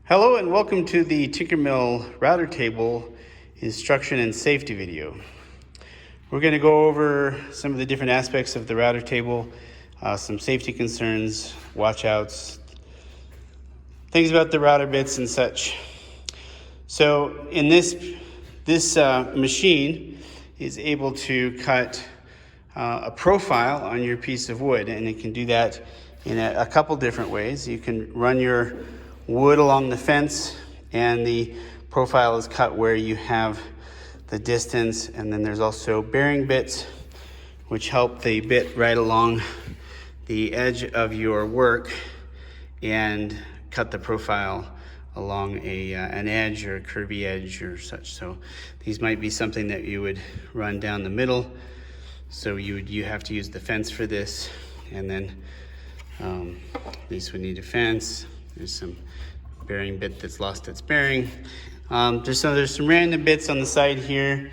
Hello and welcome to the TinkerMill router table instruction and safety video. We're going to go over some of the different aspects of the router table, some safety concerns, watch outs, things about the router bits and such. So in this machine is able to cut a profile on your piece of wood, and it can do that in a couple different ways. You can run your wood along the fence and the profile is cut where you have the distance, and then there's also bearing bits which help the bit right along the edge of your work and cut the profile along an edge or a curvy edge or such. So these might be something that you would run down the middle, so you have to use the fence for this, and then these would need a fence. There's some bearing bit that's lost its bearing. There's some random bits on the side here.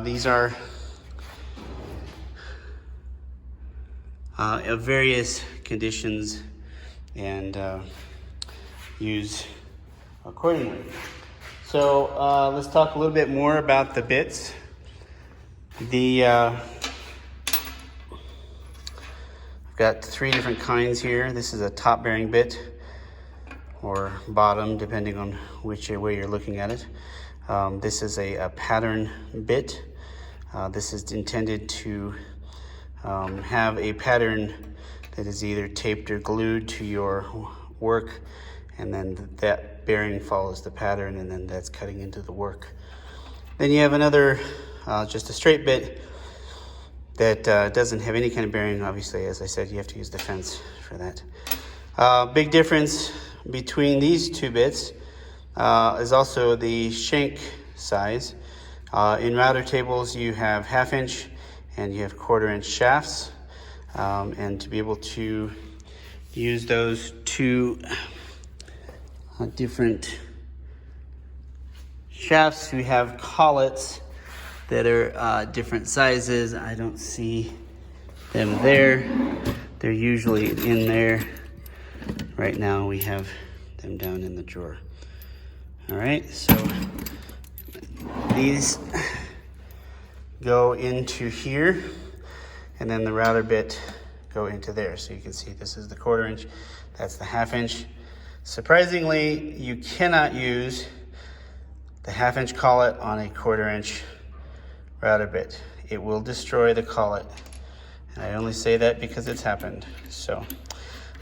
These are of various conditions and used accordingly. So let's talk a little bit more about the bits. I've got three different kinds here. This is a top bearing bit, or bottom, depending on which way you're looking at it. This is a pattern bit. This is intended to have a pattern that is either taped or glued to your work, and then that bearing follows the pattern, and then that's cutting into the work. Then you have another, just a straight bit that doesn't have any kind of bearing. Obviously, as I said, you have to use the fence for that. Big difference between these two bits is also the shank size. In router tables, you have 1/2 inch and you have 1/4 inch shafts. And to be able to use those two different shafts, we have collets that are different sizes. I don't see them there. They're usually in there. Right now we have them down in the drawer. All right, so these go into here, and then the router bit go into there. So you can see this is the 1/4 inch, that's the 1/2 inch. Surprisingly, you cannot use the 1/2 inch collet on a 1/4 inch router bit. It will destroy the collet. And I only say that because it's happened. So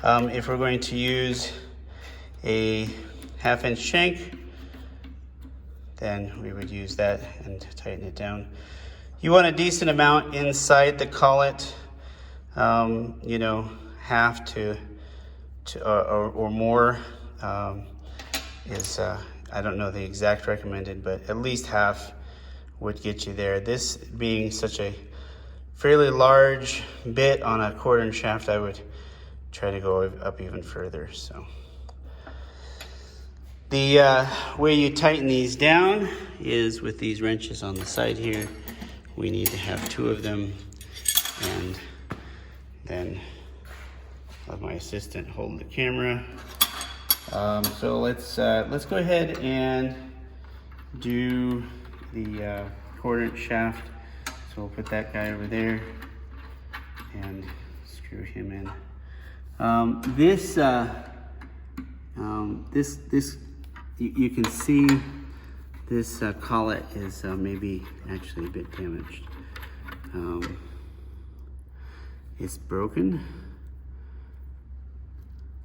if we're going to use a 1/2 inch shank, then we would use that and tighten it down. You want a decent amount inside the collet, you know, half to or more is, I don't know the exact recommended, but at least half would get you there. This being such a fairly large bit on a 1/4 inch shaft, I would try to go up even further. So the way you tighten these down is with these wrenches on the side here. We need to have 2 of them, and then have my assistant hold the camera. So let's go ahead and do the 1/4 inch shaft. So we'll put that guy over there and screw him in. You can see this collet is maybe actually a bit damaged. It's broken,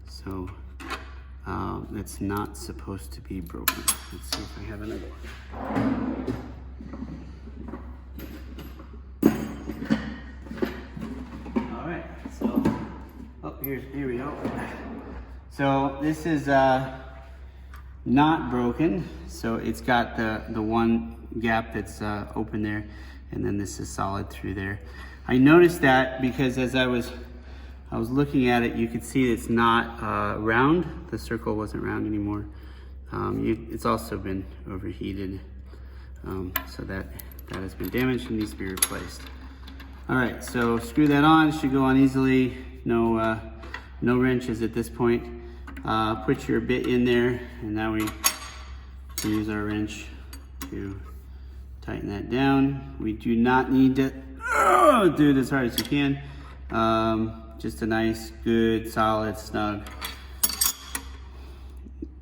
so it's not supposed to be broken. Let's see if I have another one. All right, so here we go. So this is not broken, so it's got the one gap that's open there, and then this is solid through there. I noticed that because as I was looking at it, you could see it's not round. The circle wasn't round anymore. It's also been overheated, so that has been damaged and needs to be replaced. All right, so screw that on. It should go on easily. No wrenches at this point. Put your bit in there, and now we use our wrench to tighten that down. We do not need to do it as hard as you can. Just a nice, good, solid, snug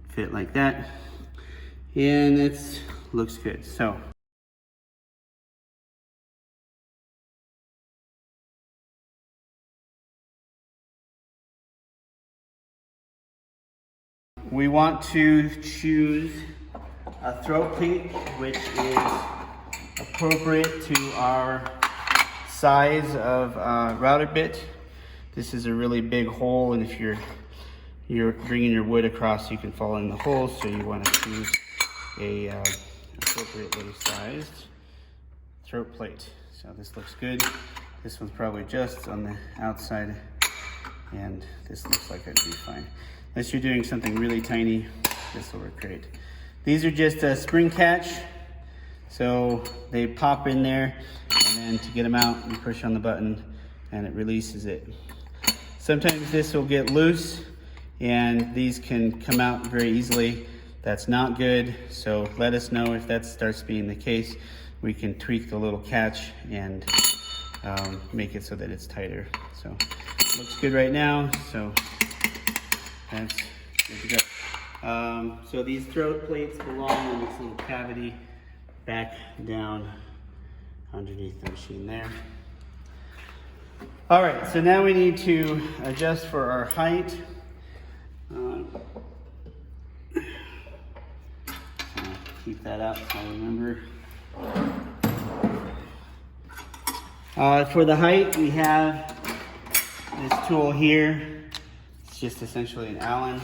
fit like that. And it looks good. So we want to choose a throat plate which is appropriate to our size of router bit. This is a really big hole, and if you're bringing your wood across, you can fall in the hole, so you want to choose a appropriately sized throat plate. So this looks good. This one's probably just on the outside, and this looks like it'd be fine. Unless you're doing something really tiny, this will work great. These are just a spring catch, so they pop in there, and then to get them out, you push on the button and it releases it. Sometimes this will get loose and these can come out very easily. That's not good, so let us know if that starts being the case. We can tweak the little catch and make it so that it's tighter. So looks good right now, so that's good to go. So these throat plates belong in this little cavity back down underneath the machine there. All right, so now we need to adjust for our height. Keep that up so I remember. For the height, we have this tool here. It's just essentially an Allen.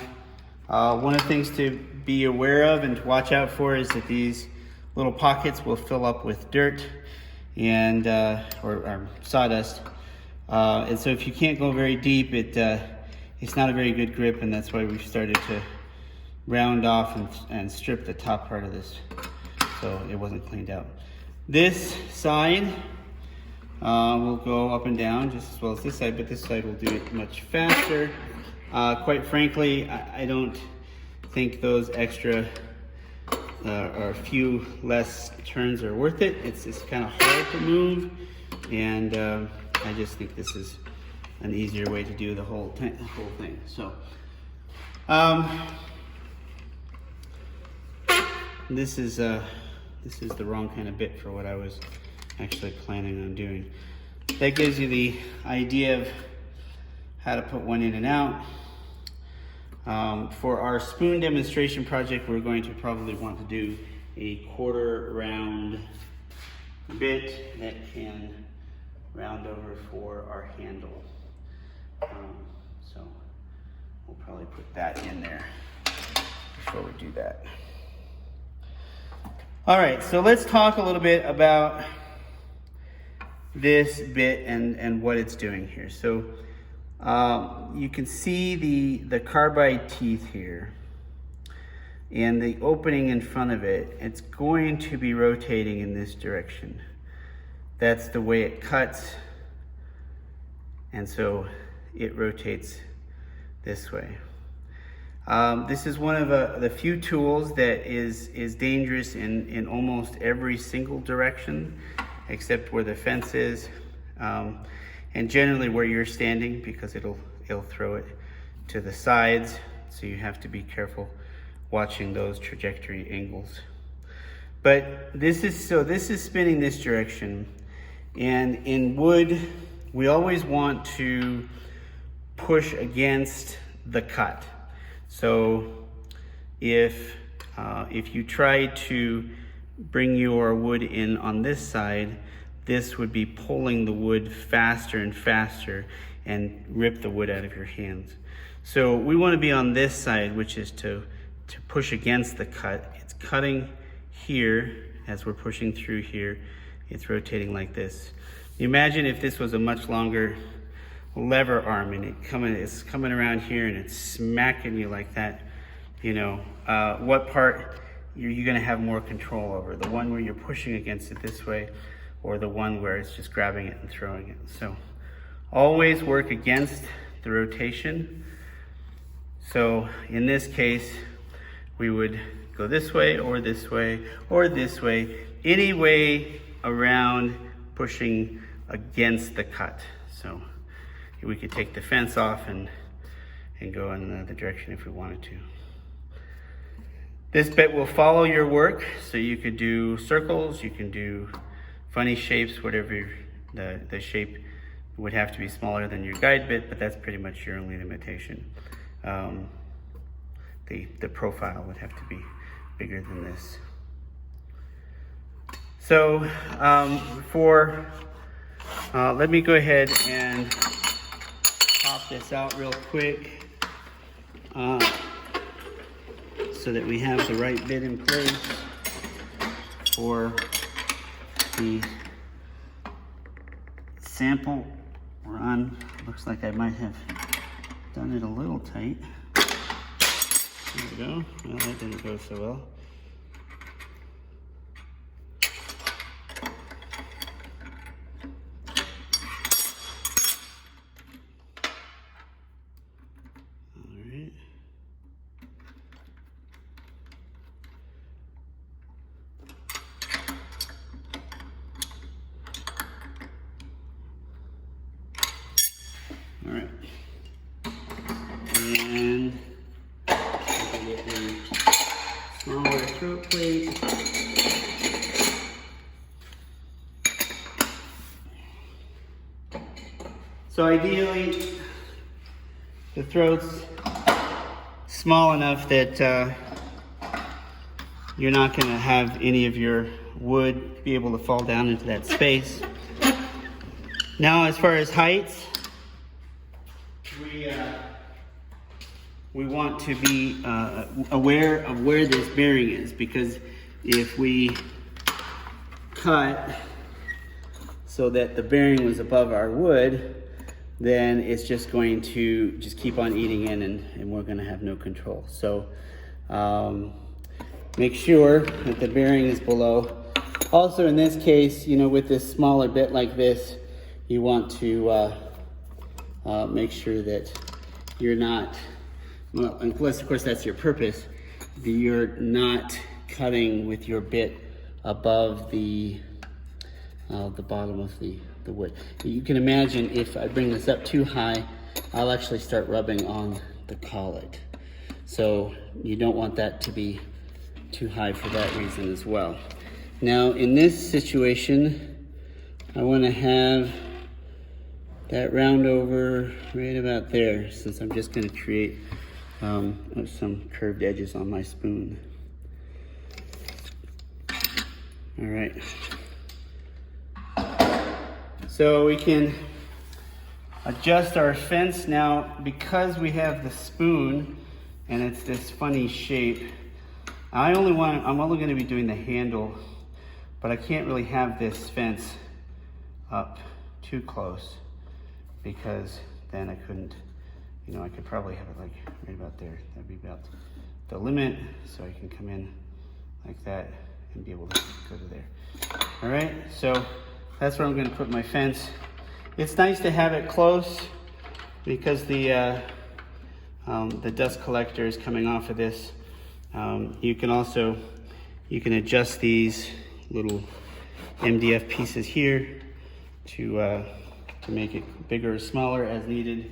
One of the things to be aware of and to watch out for is that these little pockets will fill up with dirt and or sawdust. And so if you can't go very deep, it's not a very good grip, and that's why we've started to round off and strip the top part of this so it wasn't cleaned out. This side will go up and down just as well as this side, but this side will do it much faster. Quite frankly, I don't think those extra or a few less turns are worth it. It's kind of hard to move, and I just think this is an easier way to do the whole thing. So this is the wrong kind of bit for what I was actually planning on doing. That gives you the idea of how to put one in and out. For our spoon demonstration project, we're going to probably want to do a quarter round bit that can round over for our handle. So we'll probably put that in there before we do that. All right, so let's talk a little bit about this bit and what it's doing here. So you can see the carbide teeth here and the opening in front of it. It's going to be rotating in this direction. That's the way it cuts, and so it rotates this way. This is one of the few tools that is dangerous in almost every single direction, except where the fence is, and generally where you're standing, because it'll throw it to the sides. So you have to be careful watching those trajectory angles. But this is spinning this direction, and in wood, we always want to push against the cut. So if you try to bring your wood in on this side, this would be pulling the wood faster and faster and rip the wood out of your hands. So we want to be on this side, which is to push against the cut. It's cutting here as we're pushing through here. It's rotating like this. Imagine if this was a much longer lever arm and it's coming around here and it's smacking you like that. You know, what part you're going to have more control over? The one where you're pushing against it this way, or the one where it's just grabbing it and throwing it? So always work against the rotation. So in this case, we would go this way or this way or this way, any way around pushing against the cut. So we could take the fence off and go in another direction if we wanted to. This bit will follow your work, so you could do circles, you can do funny shapes, whatever the shape would have to be smaller than your guide bit, but that's pretty much your only limitation. The profile would have to be bigger than this. So let me go ahead and pop this out real quick so that we have the right bit in place for the sample run. Looks like I might have done it a little tight. There we go. Well, that didn't go so well. All right, and get a smaller throat plate. So ideally, the throat's small enough that you're not going to have any of your wood be able to fall down into that space. Now, as far as heights, we want to be aware of where this bearing is, because if we cut so that the bearing was above our wood, then it's just going to just keep on eating in, and we're going to have no control. So make sure that the bearing is below. Also, in this case, you know, with this smaller bit like this, you want to make sure that you're not, well, unless of course that's your purpose, that you're not cutting with your bit above the bottom of the wood. You can imagine if I bring this up too high, I'll actually start rubbing on the collet. So you don't want that to be too high for that reason as well. Now in this situation, I want to have that round over right about there, since I'm just going to create some curved edges on my spoon. All right. So we can adjust our fence now. Because we have the spoon and it's this funny shape, I'm only going to be doing the handle, but I can't really have this fence up too close, because then I couldn't, you know, I could probably have it like right about there. That'd be about the limit, so I can come in like that and be able to go to there. All right, so that's where I'm going to put my fence. It's nice to have it close because the dust collector is coming off of this. You can adjust these little MDF pieces here to make it bigger or smaller as needed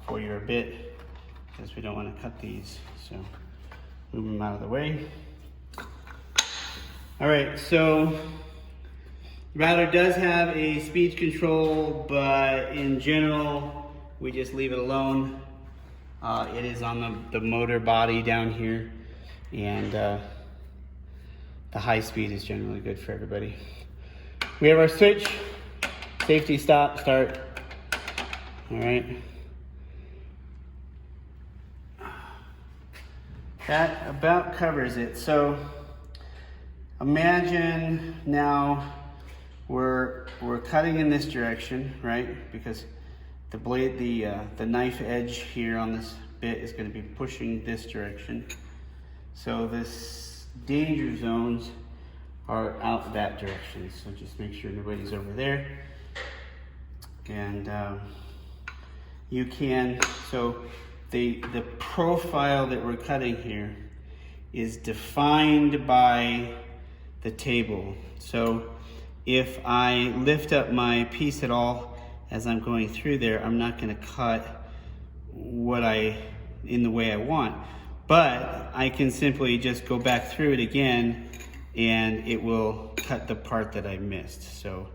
for your bit, because we don't want to cut these. So move them out of the way. All right, so the router does have a speed control, but in general, we just leave it alone. It is on the motor body down here, and the high speed is generally good for everybody. We have our switch, safety, stop, start. All right. That about covers it. So imagine now we're cutting in this direction, right? Because the blade, the knife edge here on this bit is going to be pushing this direction. So this danger zones are out that direction. So just make sure nobody's over there. And you can, so the profile that we're cutting here is defined by the table. So if I lift up my piece at all as I'm going through there, I'm not going to cut in the way I want. But I can simply just go back through it again and it will cut the part that I missed. So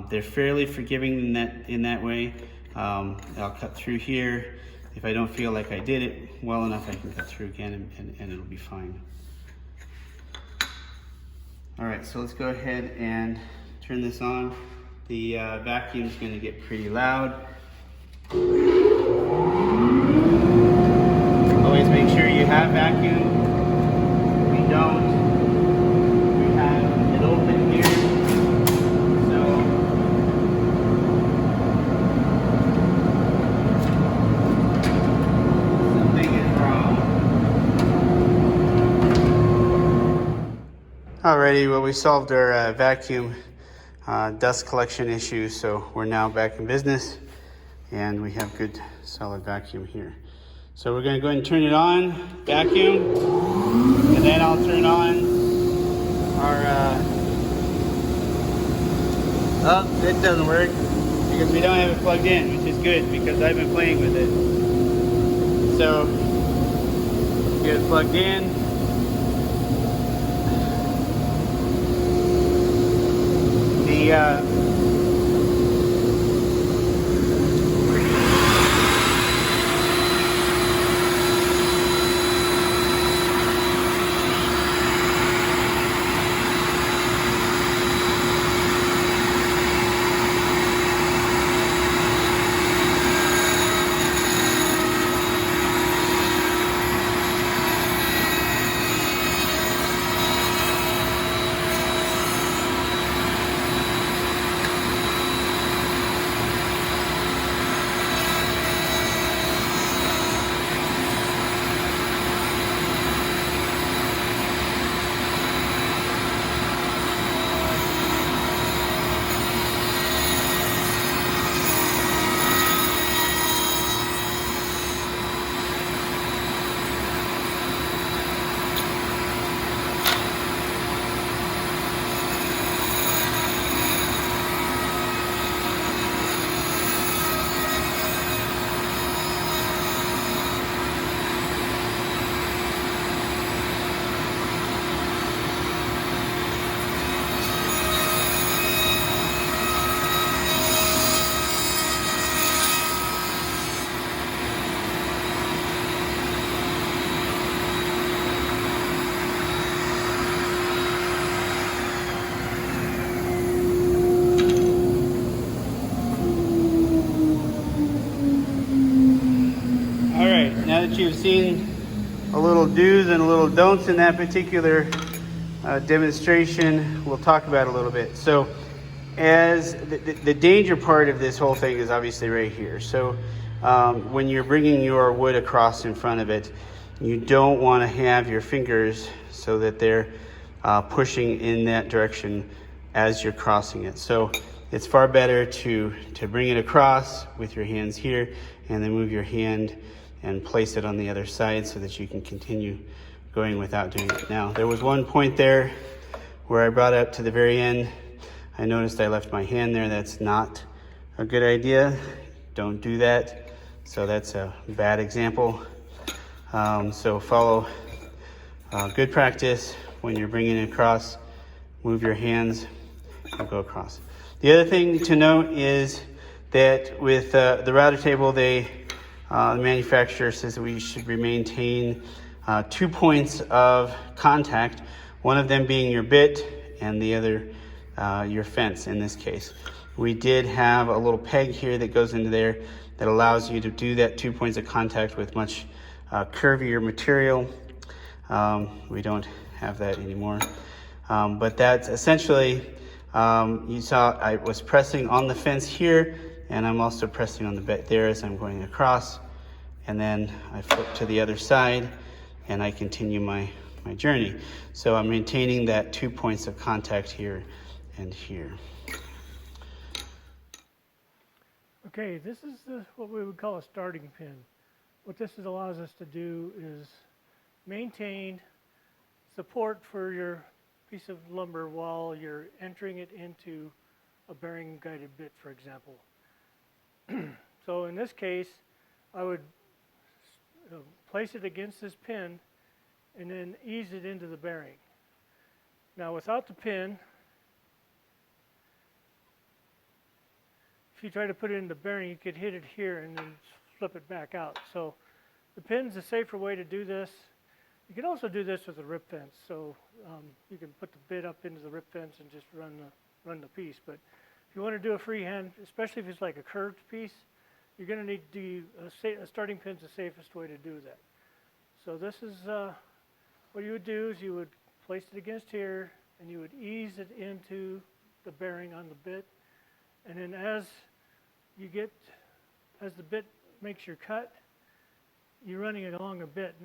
they're fairly forgiving in that way. I'll cut through here. If I don't feel like I did it well enough, I can cut through again and it'll be fine. All right, so let's go ahead and turn this on. The vacuum is going to get pretty loud. Always make sure you have vacuum. We don't. We have it open here. So something is wrong. Alrighty, well, we solved our vacuum dust collection issue, so we're now back in business and we have good solid vacuum here. So we're going to go ahead and turn it on, vacuum, and then I'll turn on our, oh, it doesn't work because we don't have it plugged in, which is good because I've been playing with it. So, get it plugged in. Now that you've seen a little do's and a little don'ts in that particular demonstration, we'll talk about it a little bit. So as the danger part of this whole thing is obviously right here. So when you're bringing your wood across in front of it, you don't want to have your fingers so that they're pushing in that direction as you're crossing it. So it's far better to bring it across with your hands here and then move your hand and place it on the other side so that you can continue going without doing it. Now, there was one point there where I brought it up to the very end. I noticed I left my hand there. That's not a good idea. Don't do that. So that's a bad example. So follow good practice. When you're bringing it across, move your hands and go across. The other thing to note is that with the router table, the manufacturer says that we should maintain 2 points of contact, one of them being your bit and the other your fence in this case. We did have a little peg here that goes into there that allows you to do that 2 points of contact with much curvier material. We don't have that anymore. But that's essentially, you saw I was pressing on the fence here, and I'm also pressing on the bit there as I'm going across. And then I flip to the other side and I continue my journey. So I'm maintaining that 2 points of contact here and here. Okay, this is what we would call a starting pin. What this allows us to do is maintain support for your piece of lumber while you're entering it into a bearing guided bit, for example. So in this case, I would place it against this pin and then ease it into the bearing. Now without the pin, if you try to put it in the bearing, you could hit it here and then flip it back out. So the pin's a safer way to do this. You can also do this with a rip fence. So you can put the bit up into the rip fence and just run the piece. But if you want to do a freehand, especially if it's like a curved piece, you're going to need to do a starting pin's the safest way to do that. So this is what you would do is you would place it against here and you would ease it into the bearing on the bit. And then as the bit makes your cut, you're running it along the bit,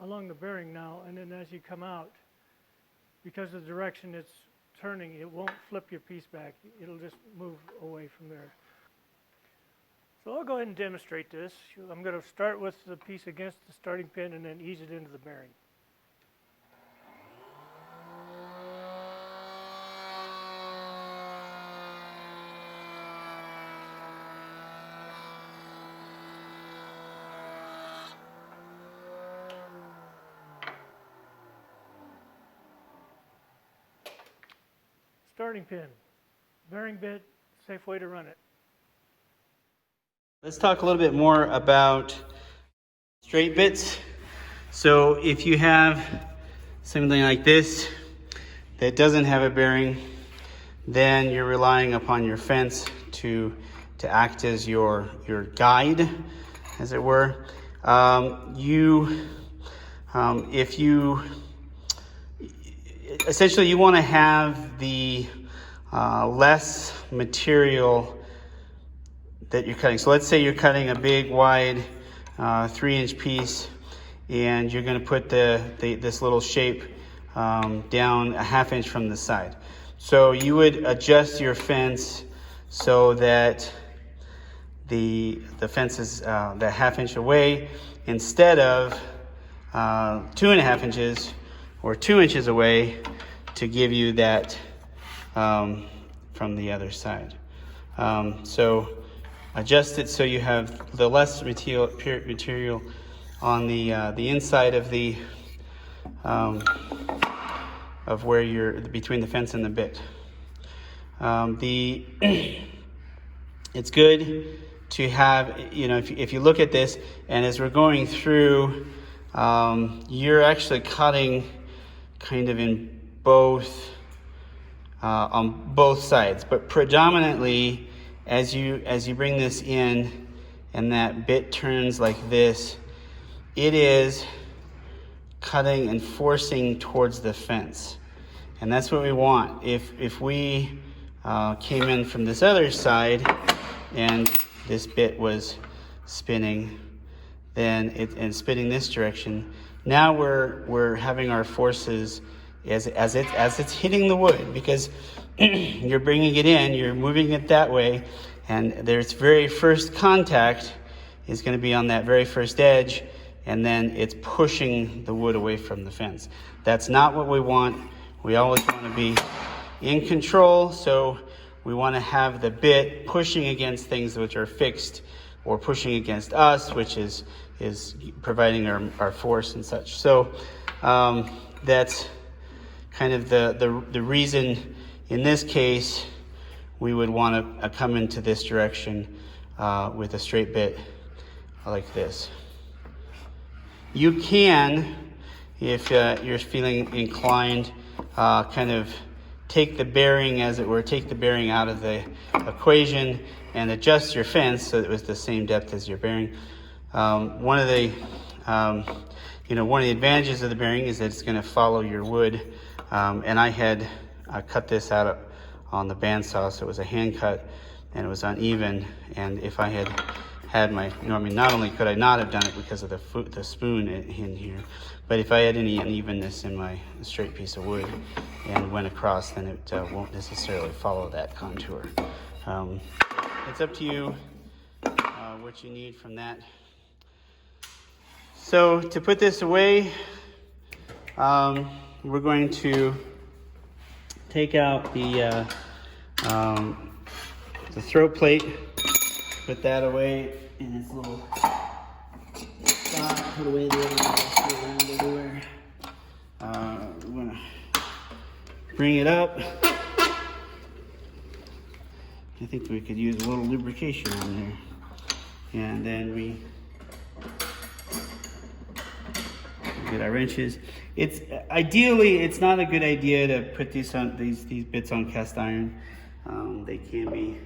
along the bearing now, and then as you come out, because of the direction it's turning, it won't flip your piece back. It'll just move away from there. So I'll go ahead and demonstrate this. I'm going to start with the piece against the starting pin and then ease it into the bearing. Starting pin, bearing bit, safe way to run it. Let's talk a little bit more about straight bits. So if you have something like this that doesn't have a bearing, then you're relying upon your fence to act as your guide, as it were. Essentially you want to have the less material that you're cutting. So let's say you're cutting a big wide 3-inch piece and you're going to put this little shape down a 1/2 inch from the side. So you would adjust your fence so that the fence is that 1/2 inch away instead of 2.5 inches or 2 inches away to give you that from the other side. So adjust it so you have the less material on the inside of the of where you're between the fence and the bit. It's good to have, if you look at this, and as we're going through, you're actually cutting kind of in both on both sides, but predominantly as you bring this in and that bit turns like this, it is cutting and forcing towards the fence, and that's what we want. If we came in from this other side and this bit was spinning, then and spinning this direction, now we're having our forces as it's hitting the wood, because you're bringing it in, you're moving it that way, and there's very first contact is going to be on that very first edge, and then it's pushing the wood away from the fence. That's not what we want. We always want to be in control, so we want to have the bit pushing against things which are fixed, or pushing against us, which is providing our force and such. So that's kind of the reason in this case we would want to come into this direction with a straight bit like this. You can, if you're feeling inclined, kind of take the bearing, as it were, take the bearing out of the equation and adjust your fence so that it was the same depth as your bearing. One of the advantages of the bearing is that it's going to follow your wood. And I had cut this out on the bandsaw, so it was a hand cut and it was uneven. And if I had not only could I not have done it because of the spoon in here, but if I had any unevenness in my straight piece of wood and went across, then it won't necessarily follow that contour. It's up to you. what you need from that. So to put this away, we're going to take out the throat plate, put that away in its little spot, put away the other one around everywhere. We're gonna bring it up. I think we could use a little lubrication on there. And then we get our wrenches. Ideally, it's not a good idea to put these bits on cast iron. They can be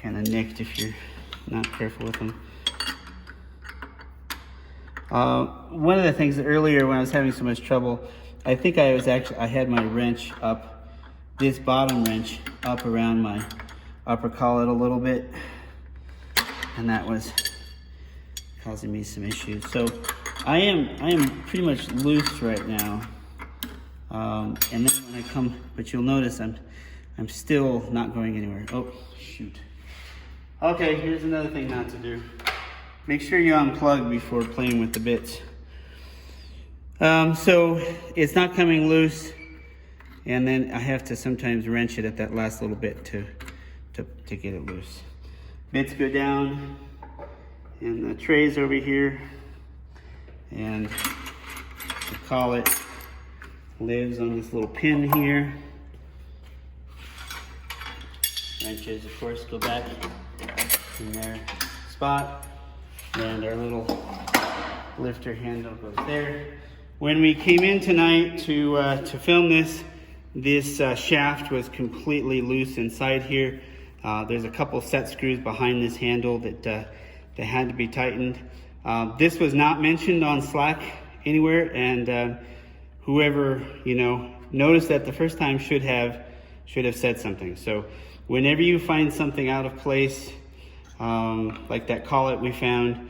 kind of nicked if you're not careful with them. One of the things that earlier when I was having so much trouble, I think I had my wrench up, this bottom wrench up around my upper collet a little bit, and that was causing me some issues. So I am pretty much loose right now, and then when I come, but you'll notice I'm still not going anywhere. Oh shoot. Okay, here's another thing not to do. Make sure you unplug before playing with the bits. So it's not coming loose, and then I have to sometimes wrench it at that last little bit to get it loose. Bits go down, and the tray's over here, and the collet lives on this little pin here. Wrenches, of course, go back in their spot, and our little lifter handle goes there. When we came in tonight to film this shaft was completely loose inside here. There's a couple set screws behind this handle that had to be tightened. This was not mentioned on Slack anywhere, and whoever noticed that the first time should have said something. So whenever you find something out of place, like that collet we found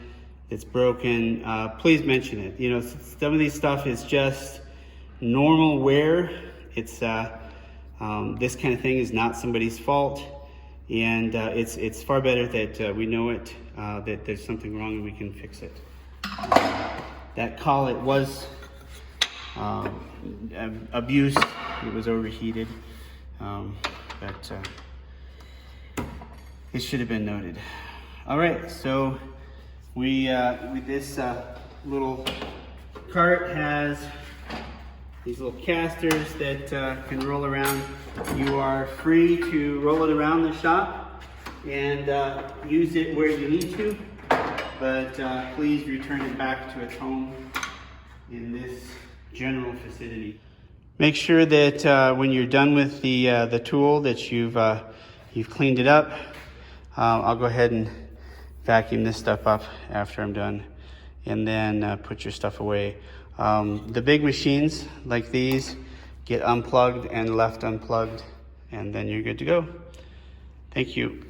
that's broken, please mention it. Some of these stuff is just normal wear. It's this kind of thing is not somebody's fault, and it's far better that we know it, that there's something wrong and we can fix it. That collet was abused. It was overheated, but it should have been noted. All right, so with this little cart has these little casters that can roll around. You are free to roll it around the shop and use it where you need to, but please return it back to its home in this general vicinity. Make sure that when you're done with the tool that you've cleaned it up. I'll go ahead and vacuum this stuff up after I'm done, and then put your stuff away. The big machines like these get unplugged and left unplugged, and then you're good to go. Thank you.